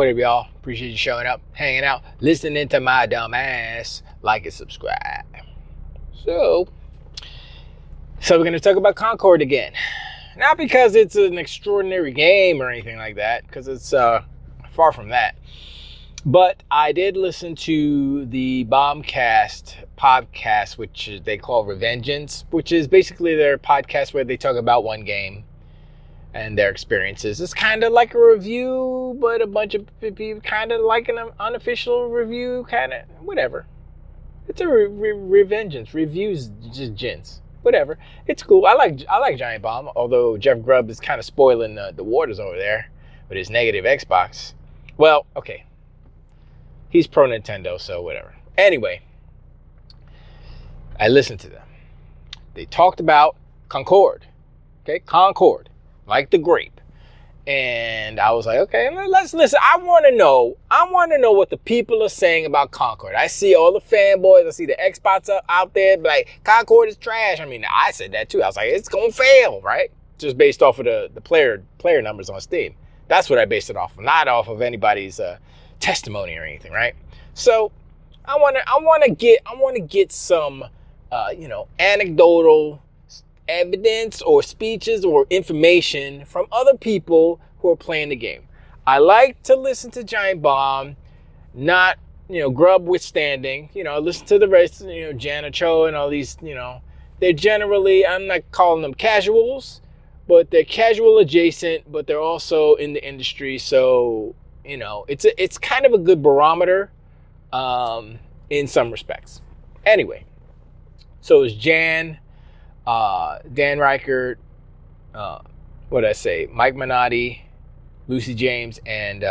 What up, y'all? Appreciate you showing up, hanging out, listening to my dumb ass. Like and subscribe. So we're going to talk about Concord again. Not because it's an extraordinary game or anything like that, because it's far from that. But I did listen to the Bombcast podcast, which they call Revengeance, which is basically their podcast where they talk about one game and their experiences. It's kind of like a review, but a bunch of people kind of like an unofficial review, kind of whatever. It's a Revengeance, reviews just gents, whatever. It's cool. I like Giant Bomb, although Jeff Grubb is kind of spoiling the waters over there with his negative Xbox. Well, okay. He's pro Nintendo, so whatever. Anyway, I listened to them. They talked about Concord. Okay, Concord, like the grape. And I was like, okay, let's listen. I want to know what the people are saying about Concord. I see all the fanboys. I see the Xbox out there like, Concord is trash. I mean, I said that too. I was like, it's going to fail, right? Just based off of the player numbers on Steam. That's what I based it off of, not off of anybody's testimony or anything, right? So I want to get some anecdotal evidence or speeches or information from other people who are playing the game. I like to listen to Giant Bomb, not Grubb withstanding. Listen to the rest, Jana Cho and all these. They're generally, I'm not calling them casuals, but they're casual adjacent, but they're also in the industry. So it's kind of a good barometer in some respects. Anyway, so it's Dan Reichert, what did I say? Mike Minotti, Lucy James, and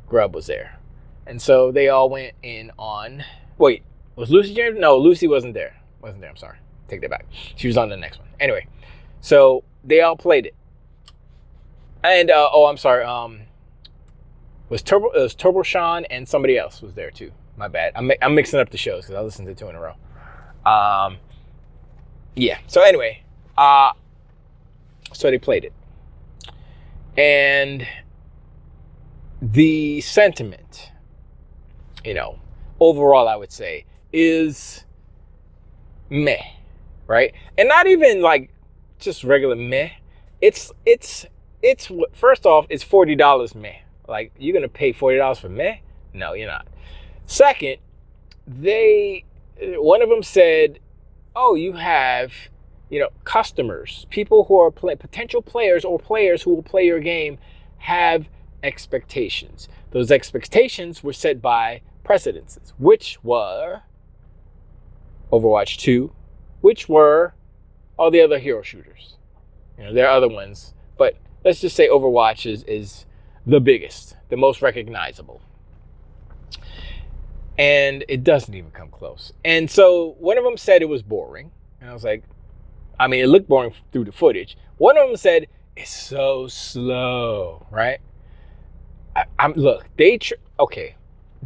Grubb was there. And so they all went in on... Wait, was Lucy James? No, Lucy wasn't there. I'm sorry. Take that back. She was on the next one. Anyway, so they all played it. And, I'm sorry. It was Turbo Sean and somebody else was there too. My bad. I'm mixing up the shows because I listened to 2 in a row. Yeah. So anyway, so they played it. And the sentiment, overall, I would say, is meh, right? And not even like just regular meh. It's first off, it's $40 meh. Like, you're going to pay $40 for meh? No, you're not. Second, one of them said, oh, you have, customers, people who are potential players or players who will play your game have expectations. Those expectations were set by precedences, which were Overwatch 2, which were all the other hero shooters. There are other ones, but let's just say Overwatch is the biggest, the most recognizable. And it doesn't even come close. And so one of them said it was boring. And I was like, it looked boring through the footage. One of them said, it's so slow, right? Okay.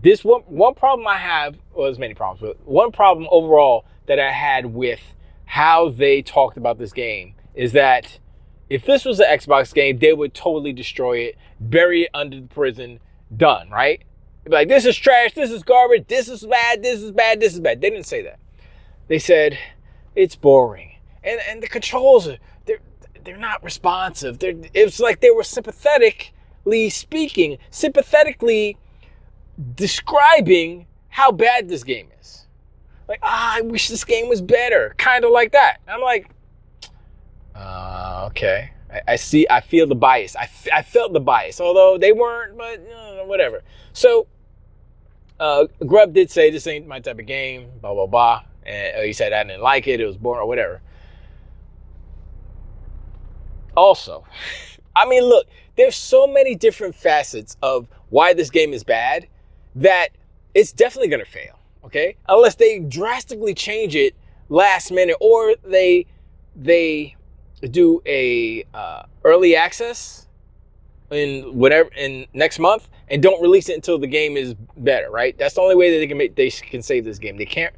This one problem I have, well, there's many problems, but one problem overall that I had with how they talked about this game is that if this was an Xbox game, they would totally destroy it, bury it under the prison, done, right? They'd be like, this is trash, this is garbage, this is bad, this is bad, this is bad. They didn't say that. They said, it's boring. And the controls, they're not responsive. It's like they were sympathetically describing how bad this game is. Like, I wish this game was better. Kind of like that. And I'm like, okay. I feel the bias. I felt the bias, although they weren't, but whatever. So, Grubb did say this ain't my type of game, blah, blah, blah. And he said I didn't like it. It was boring or whatever. Also, look, there's so many different facets of why this game is bad that it's definitely going to fail, okay? Unless they drastically change it last minute or they do a early access in next month and don't release it until the game is better, right? That's the only way that they can save this game. They can't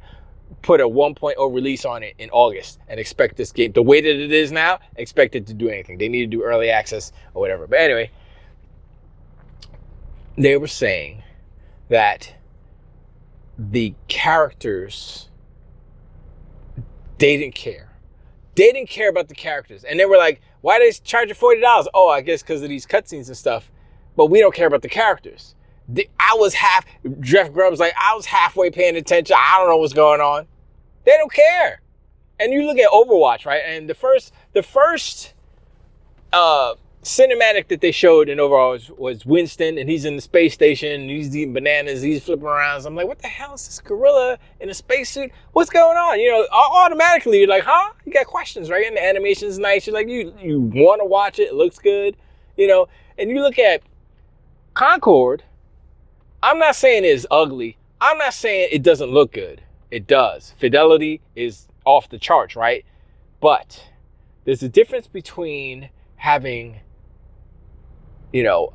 put a 1.0 release on it in August and expect this game, the way that it is now, expect it to do anything. They need to do early access or whatever. But anyway, they were saying that the characters, they didn't care. They didn't care about the characters. And they were like, why did they charge you $40? Oh, I guess because of these cutscenes and stuff. But we don't care about the characters. Jeff Grubb's like, I was halfway paying attention. I don't know what's going on. They don't care. And you look at Overwatch, right? And the first cinematic that they showed in Overwatch was Winston, and he's in the space station, and he's eating bananas, he's flipping around. So I'm like, what the hell is this gorilla in a spacesuit? What's going on? You know, automatically you're like, huh? You got questions, right? And the animation's nice. You're like, you want to watch it. It looks good, you know. And you look at Concord. I'm not saying it's ugly. I'm not saying it doesn't look good. It does. Fidelity is off the charts, right? But there's a difference between having, you know,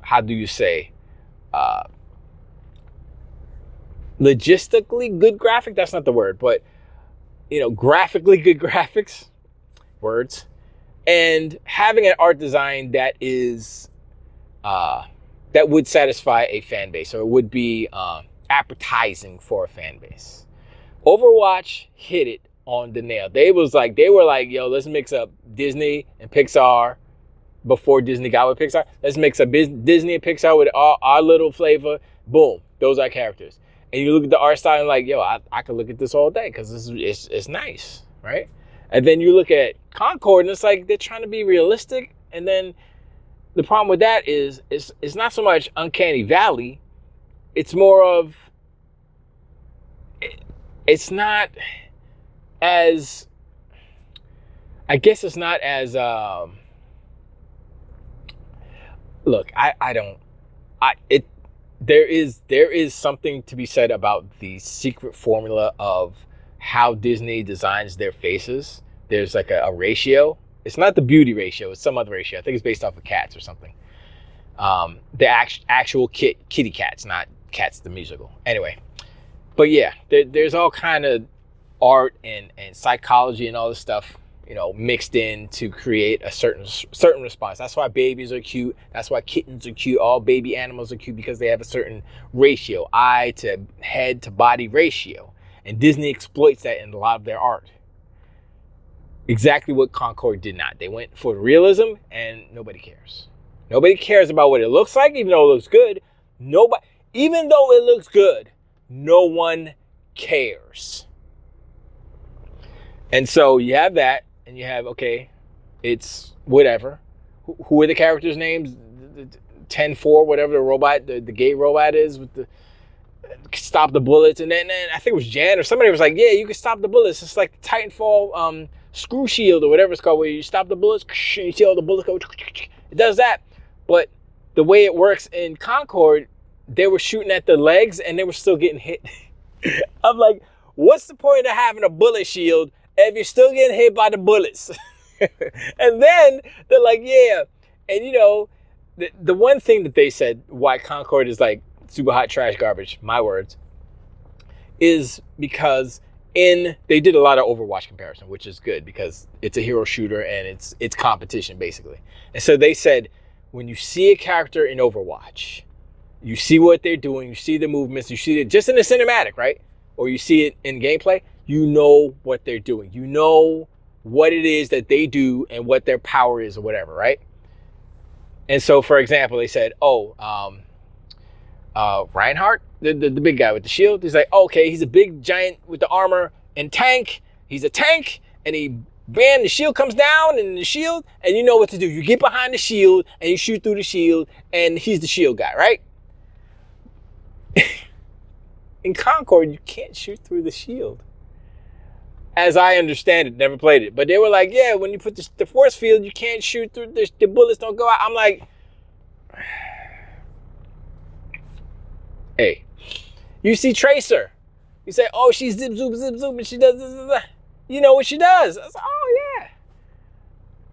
how do you say, logistically good graphic? That's not the word, but, you know, graphically good graphics, words, and having an art design that is, that would satisfy a fan base, or it would be appetizing for a fan base. Overwatch hit it on the nail. They were like, yo, let's mix up Disney and Pixar before Disney got with Pixar. Let's mix up Disney and Pixar with our little flavor. Boom, those are characters. And you look at the art style and like, yo, I could look at this all day because it's nice, right? And then you look at Concord and it's like they're trying to be realistic. And then the problem with that is it's not so much Uncanny Valley. It's more of, it's not as, I guess it's not as, look, there is something to be said about the secret formula of how Disney designs their faces. There's like a ratio. It's not the beauty ratio. It's some other ratio. I think it's based off of cats or something. The actual kitty cats, not Cats the musical. Anyway, but yeah, there's all kind of art and psychology and all this stuff, you know, mixed in to create a certain response. That's why babies are cute. That's why kittens are cute. All baby animals are cute because they have a certain ratio, eye to head to body ratio. And Disney exploits that in a lot of their art. Exactly what Concord did not. They went for realism, and nobody cares. Nobody cares about what it looks like, even though it looks good. Even though it looks good, no one cares. And so you have that, and you have, okay, it's whatever. Who are the characters' names? 10-4, whatever the robot, the gay robot is with the stop the bullets. And then I think it was Jan or somebody was like, yeah, you can stop the bullets. It's like the Titanfall screw shield or whatever it's called, where you stop the bullets and you see all the bullets go. It does that. But the way it works in Concord, they were shooting at the legs and they were still getting hit. I'm like, what's the point of having a bullet shield if you're still getting hit by the bullets? And then they're like, yeah. And you know, the one thing that they said why Concord is like super hot trash garbage, my words, is because they did a lot of Overwatch comparison, which is good because it's a hero shooter and it's competition basically. And so they said, when you see a character in Overwatch, you see what they're doing, you see the movements, you see it just in the cinematic, right? Or you see it in gameplay, you know what they're doing. You know what it is that they do and what their power is or whatever, right? And so, for example, they said, Reinhardt, the big guy with the shield, he's like, okay, he's a big giant with the armor and tank. He's a tank, and the shield comes down and the shield, and you know what to do. You get behind the shield and you shoot through the shield, and he's the shield guy, right? In Concord, you can't shoot through the shield. As I understand it, never played it. But they were like, yeah, when you put the force field, you can't shoot through, the bullets don't go out. I'm like, hey, you see Tracer. You say, oh, she's zip, zoop, and she does this. You know what she does. I was like, oh,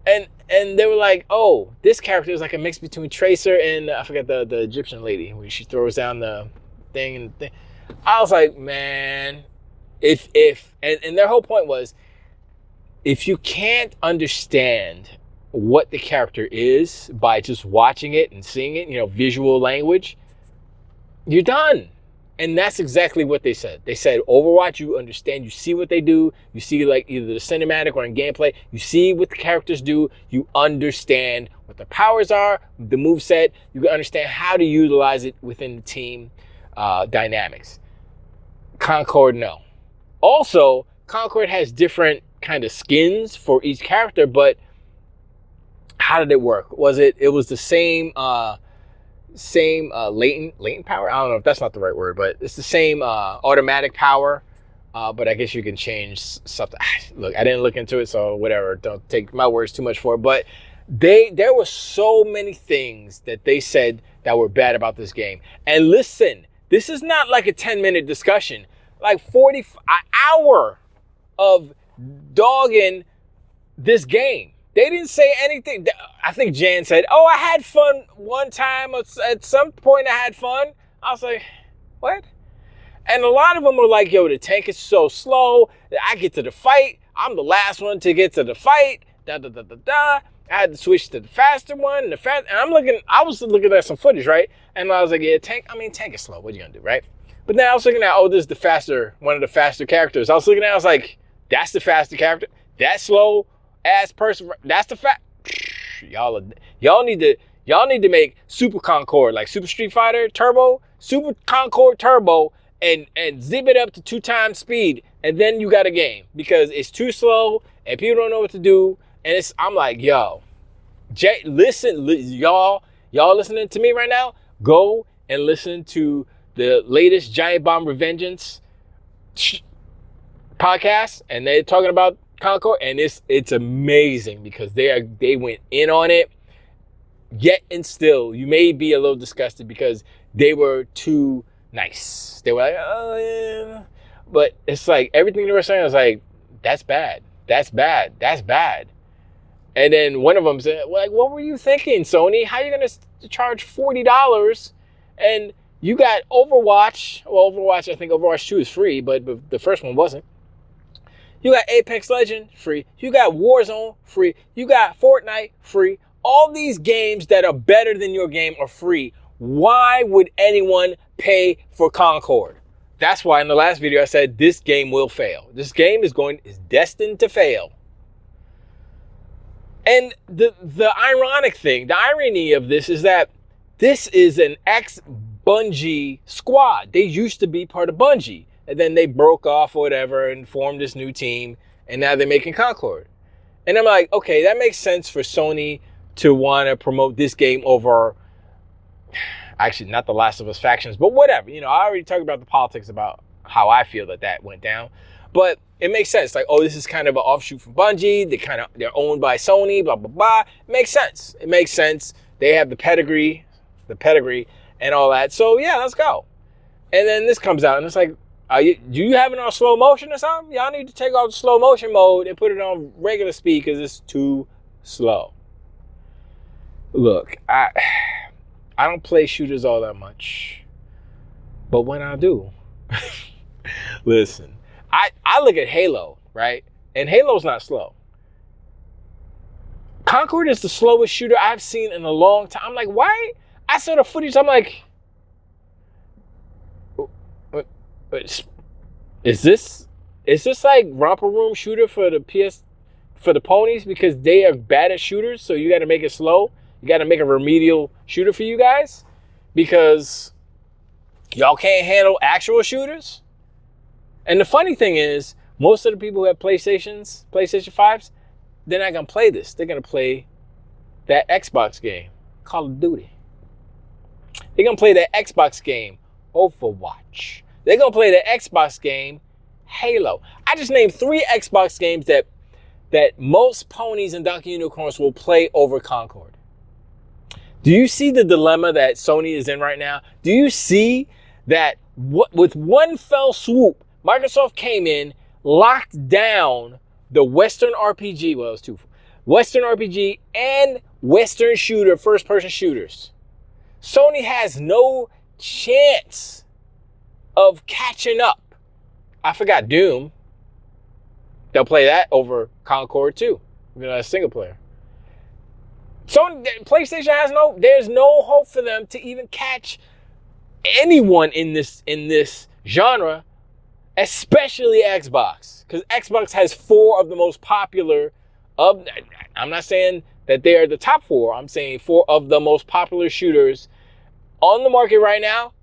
yeah. And they were like, oh, this character is like a mix between Tracer and, I forget the Egyptian lady, where she throws down the thing and the thing. I was like, man, and their whole point was, if you can't understand what the character is by just watching it and seeing it, visual language, you're done. And that's exactly what they said. They said, Overwatch, you understand, you see what they do, you see like either the cinematic or in gameplay, you see what the characters do, you understand what their powers are, the moveset, you can understand how to utilize it within the team dynamics. Concord, no. Also, Concord has different kind of skins for each character, but how did it work? It was the same latent power? I don't know if that's not the right word, but it's the same automatic power, but I guess you can change something. Look, I didn't look into it, so whatever. Don't take my words too much for it. But there were so many things that they said that were bad about this game. And listen, this is not like a 10-minute discussion. Like an hour of dogging this game. They didn't say anything. I think Jan said, oh, I had fun one time. At some point, I had fun. I was like, what? And a lot of them were like, yo, the tank is so slow. I get to the fight. I'm the last one to get to the fight. I had to switch to the faster one. And I was looking at some footage, right? And I was like, yeah, tank is slow. What are you going to do, right? But then I was looking at, this is one of the faster characters. I was like, that's the faster character. That slow ass person, that's the fact. Y'all need to make Super Concord, like Super Street Fighter Turbo, Super Concord Turbo, and zip it up to 2x speed, and then you got a game, because it's too slow and people don't know what to do. And I'm like, yo, listen, y'all listening to me right now, go and listen to the latest Giant Bomb Revengeance podcast, and they're talking about Concord, and it's amazing because they went in on it. Yet and still, you may be a little disgusted because they were too nice. They were like, oh yeah, but it's like everything they were saying was like, that's bad, that's bad, that's bad. And then one of them said, like, what were you thinking, Sony? How are you gonna charge $40 and you got Overwatch? Well, I think Overwatch 2 is free, but the first one wasn't. You got Apex Legends free. You got Warzone free. You got Fortnite free. All these games that are better than your game are free. Why would anyone pay for Concord? That's why in the last video I said this game will fail. This game is destined to fail. And the ironic thing, the irony of this is that this is an ex-Bungie squad. They used to be part of Bungie. And then they broke off or whatever and formed this new team. And now they're making Concord. And I'm like, okay, that makes sense for Sony to want to promote this game over, actually, not the Last of Us factions, but whatever. I already talked about the politics about how I feel that went down. But it makes sense. Like, this is kind of an offshoot from Bungie. They're owned by Sony, blah, blah, blah. It makes sense. It makes sense. They have the pedigree and all that. So, yeah, let's go. And then this comes out, and it's like, do you have it on slow motion or something? Y'all need to take off the slow motion mode and put it on regular speed because it's too slow. Look, I don't play shooters all that much. But when I do, listen, I look at Halo, right? And Halo's not slow. Concord is the slowest shooter I've seen in a long time. I'm like, why? I saw the footage, I'm like, is this like romper room shooter for the ponies because they are bad at shooters, so you got to make it slow? You got to make a remedial shooter for you guys because y'all can't handle actual shooters? And the funny thing is, most of the people who have PlayStation 5s, they're not going to play this. They're going to play that Xbox game, Call of Duty. They're going to play that Xbox game, Overwatch. They're going to play the Xbox game, Halo. I just named 3 Xbox games that most ponies and donkey unicorns will play over Concord. Do you see the dilemma that Sony is in right now? Do you see that with one fell swoop, Microsoft came in, locked down the Western RPG, well, it was 2, Western RPG and Western shooter, first-person shooters. Sony has no chance of catching up. I forgot Doom. They'll play that over Concord too. Single player. So PlayStation there's no hope for them to even catch anyone in this genre, especially Xbox, because Xbox has 4 of the most popular of. I'm not saying that they are the top 4. I'm saying 4 of the most popular shooters on the market right now,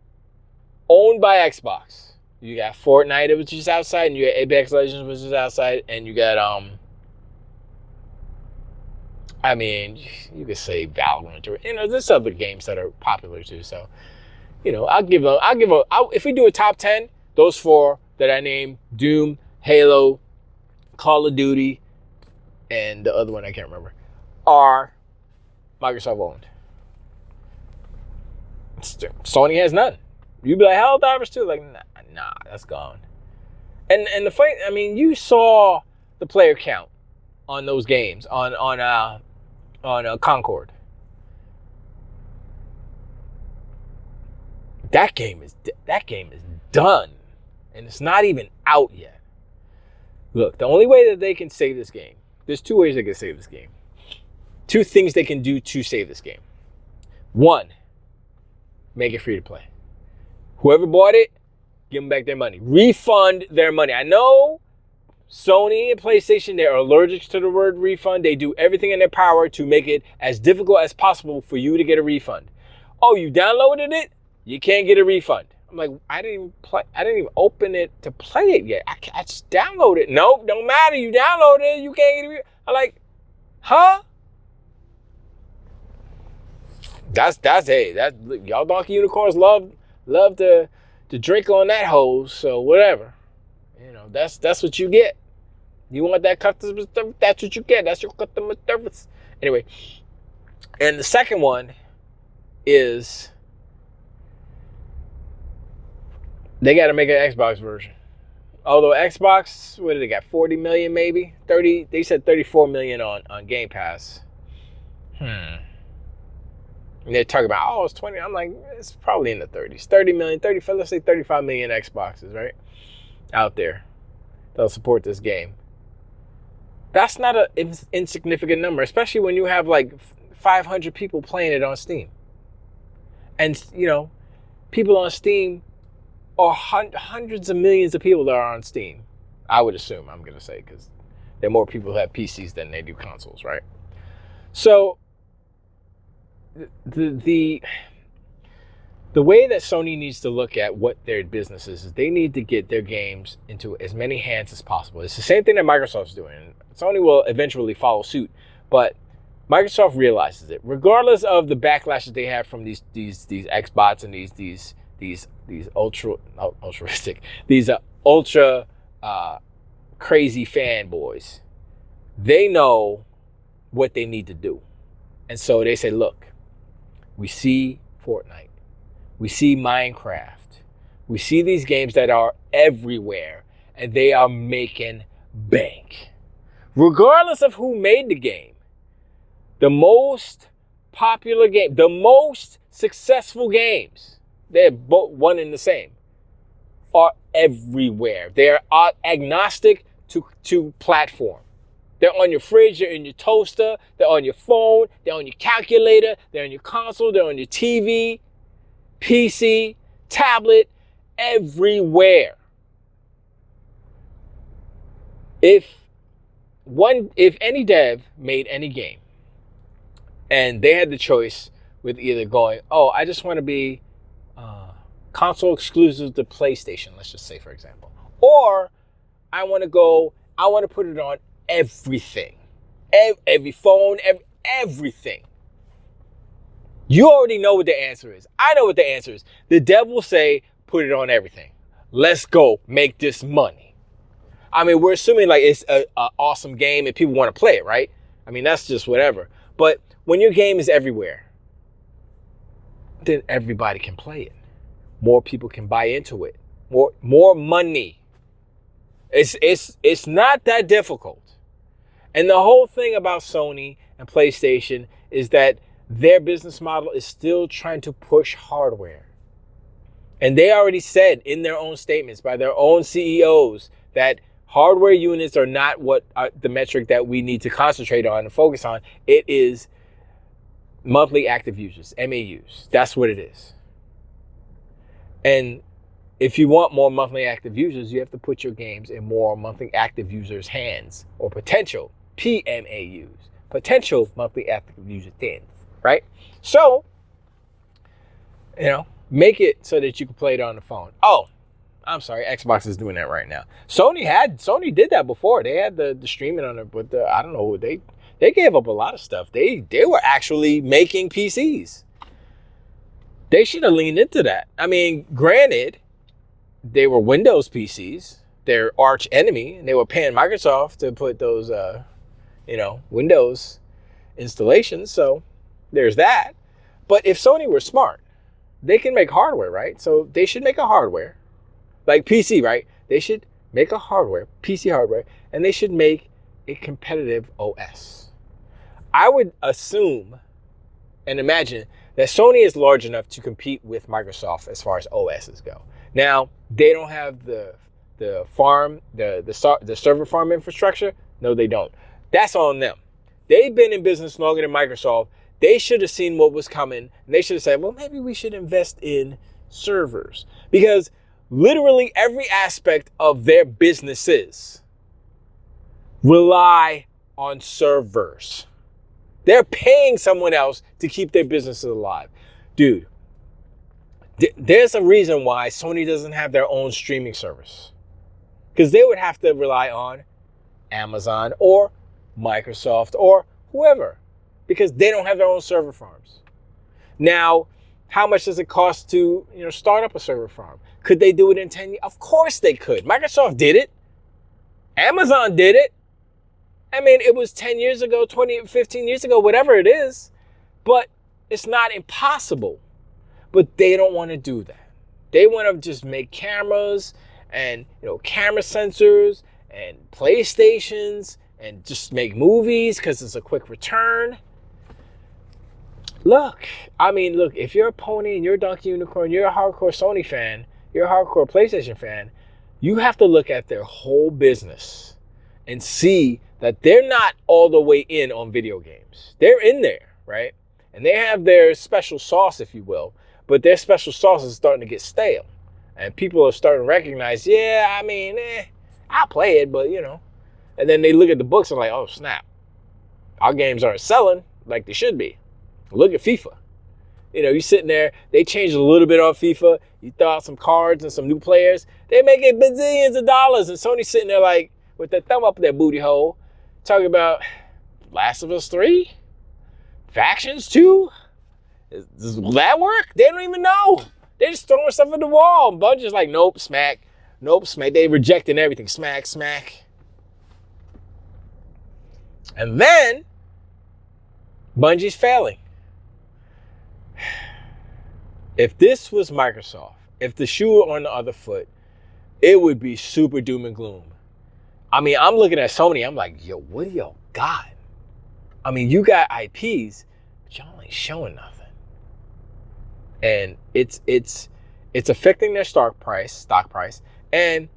owned by Xbox. You got Fortnite, which is outside, and you got Apex Legends, which is outside, and you got I mean, you could say Valorant, or there's other games that are popular too. So, if we do a top 10, those 4 that I named, Doom, Halo, Call of Duty, and the other one I can't remember, are Microsoft owned. Sony has none. You'd be like, Helldivers too? Like, nah, that's gone. And the fight, I mean, you saw the player count on those games on Concord. That game is done, and it's not even out yet. Look, the only way that they can save this game, there's 2 ways they can save this game. 2 things they can do to save this game. 1, make it free to play. Whoever bought it, give them back their money. Refund their money. I know Sony and PlayStation, they're allergic to the word refund. They do everything in their power to make it as difficult as possible for you to get a refund. Oh, you downloaded it? You can't get a refund. I'm like, I didn't even open it to play it yet. I just downloaded it. Nope, don't matter. You downloaded it. You can't get a refund. I'm like, huh? Y'all donkey unicorns love to drink on that hose. So whatever. That's what you get. You want that customer service? That's what you get. That's your customer service. Anyway, and the second one is they got to make an Xbox version. Although Xbox, what did they got? 40 million maybe? 30. They said 34 million on Game Pass. And they're talking about, it's 20. I'm like, it's probably in the 30s. 30 million, 35, let's say 35 million Xboxes, right? Out there. They'll support this game. That's not an insignificant number, especially when you have like 500 people playing it on Steam. And, people on Steam are hundreds of millions of people that are on Steam. I would assume, I'm going to say, because there are more people who have PCs than they do consoles, right? So, the way that Sony needs to look at what their business is they need to get their games into as many hands as possible. It's the same thing that Microsoft's doing. Sony will eventually follow suit, but Microsoft realizes it. Regardless of the backlash that they have from these Xbots and these ultra crazy fanboys, they know what they need to do. And so they say, look, we see Fortnite. We see Minecraft. We see these games that are everywhere, and they are making bank. Regardless of who made the game, the most popular game, the most successful games, they're both one and the same, are everywhere. They're agnostic to platform. They're on your fridge, they're in your toaster, they're on your phone, they're on your calculator, they're on your console, they're on your TV, PC, tablet, everywhere. If any dev made any game and they had the choice with either going, I just want to be console exclusive to PlayStation, let's just say, for example, or I want to put it on everything, every phone, everything. You already know what the answer is. I know what the answer is. The dev will say, put it on everything. Let's go make this money. I mean, we're assuming like it's an awesome game and people want to play it, right? I mean, that's just whatever. But when your game is everywhere, then everybody can play it. More people can buy into it. More money. It's not that difficult. And the whole thing about Sony and PlayStation is that their business model is still trying to push hardware. And they already said in their own statements by their own CEOs that hardware units are not what the metric that we need to concentrate on and focus on. It is monthly active users, MAUs. That's what it is. And if you want more monthly active users, you have to put your games in more monthly active users' hands, or potential PMAUs, potential monthly active user hands, right? So, make it so that you can play it on the phone. Oh, I'm sorry, Xbox is doing that right now. Sony did that before. They had the streaming on it, but I don't know, they gave up a lot of stuff. They were actually making PCs. They should have leaned into that. I mean, granted, they were Windows PCs, their arch enemy, and they were paying Microsoft to put those, Windows installations. So there's that. But if Sony were smart, they can make hardware, right? So they should make a hardware, like PC, right? They should make a hardware, PC hardware, and they should make a competitive OS. I would assume and imagine that Sony is large enough to compete with Microsoft as far as OSs go. Now, they don't have the server farm infrastructure. No, they don't. That's on them. They've been in business longer than Microsoft. They should have seen what was coming, and they should have said, well, maybe we should invest in servers. Because literally every aspect of their businesses rely on servers. They're paying someone else to keep their businesses alive. Dude, there's a reason why Sony doesn't have their own streaming service. Because they would have to rely on Amazon or Microsoft or whoever. Because they don't have their own server farms. Now, how much does it cost to start up a server farm? Could they do it in 10 years? Of course they could. Microsoft did it. Amazon did it. I mean, it was 10 years ago, 20, 15 years ago, whatever it is. But it's not impossible. But they don't want to do that. They want to just make cameras and, camera sensors and PlayStations and just make movies because it's a quick return. Look, if you're a pony and you're a donkey unicorn, you're a hardcore Sony fan, you're a hardcore PlayStation fan, you have to look at their whole business and see that they're not all the way in on video games. They're in there, right? And they have their special sauce, if you will, but their special sauce is starting to get stale. And people are starting to recognize, I'll play it, but And then they look at the books and like, oh, snap. Our games aren't selling like they should be. Look at FIFA. You sitting there, they changed a little bit on FIFA. You throw out some cards and some new players. They're making bazillions of dollars. And Sony's sitting there like, with their thumb up their booty hole, talking about Last of Us 3? Factions 2? Will that work? They don't even know. They're just throwing stuff at the wall. And Bungie's like, nope, smack. Nope, smack. They rejecting everything. Smack, smack. And then, Bungie's failing. If this was Microsoft, if the shoe were on the other foot, it would be super doom and gloom. I'm looking at Sony, I'm like, yo, what do y'all got? You got IPs, but y'all ain't showing nothing. And it's affecting their stock price, and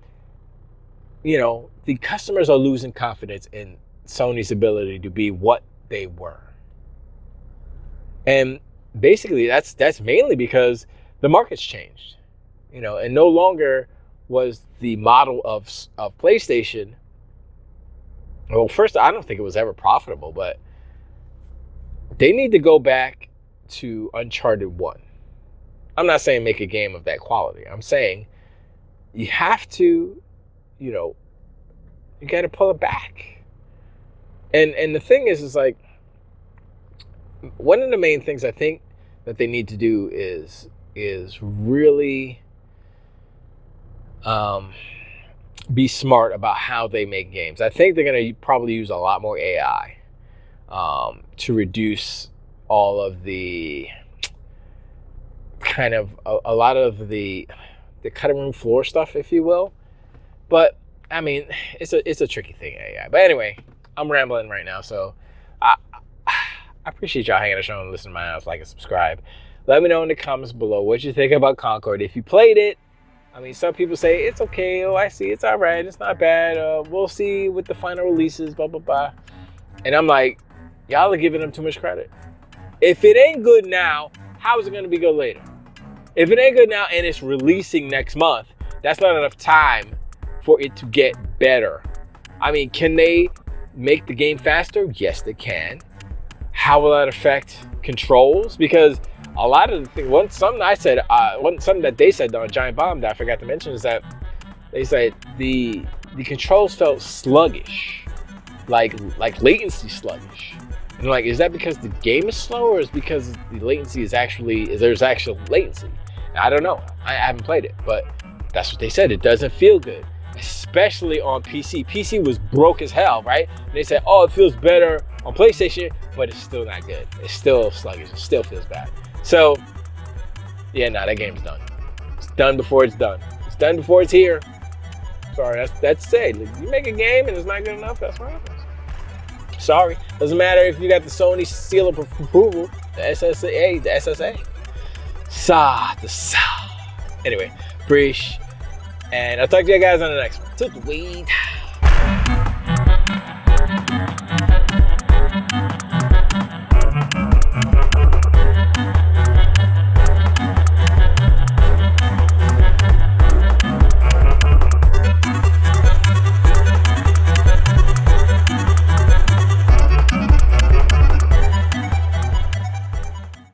the customers are losing confidence in Sony's ability to be what they were. And basically that's mainly because the market's changed, and no longer was the model of PlayStation. Well, first, I don't think it was ever profitable, but they need to go back to Uncharted 1. I'm not saying make a game of that quality. I'm saying you have to, you got to pull it back. And the thing is like, one of the main things I think that they need to do is really be smart about how they make games. I think they're going to probably use a lot more AI to reduce all of the kind of a lot of the cutting room floor stuff, if you will. But it's a tricky thing, AI. But anyway, I'm rambling right now, so I appreciate y'all hanging out the show and listening to my house, like and subscribe. Let me know in the comments below what you think about Concord. If you played it, some people say it's okay. Oh, I see, it's all right. It's not bad. We'll see with the final releases, blah, blah, blah. And I'm like, y'all are giving them too much credit. If it ain't good now, how is it going to be good later? If it ain't good now and it's releasing next month, that's not enough time for it to get better. I mean, can they make the game faster? Yes, they can. How will that affect controls? Because a lot of the things, something that they said on Giant Bomb that I forgot to mention is that they said the controls felt sluggish, like latency sluggish. And like, is that because the game is slow, or is it because the latency there's actual latency? I don't know. I haven't played it, but that's what they said. It doesn't feel good, especially on PC. PC was broke as hell, right? And they said, oh, it feels better on PlayStation, but it's still not good. It's still sluggish. It still feels bad. So, yeah, that game's done. It's done before it's done. It's done before it's here. Sorry, that's it. You make a game and it's not good enough, that's what happens. Sorry. Doesn't matter if you got the Sony seal of approval, the SSA. Anyway, Breesh. And I'll talk to you guys on the next one. Took the weed.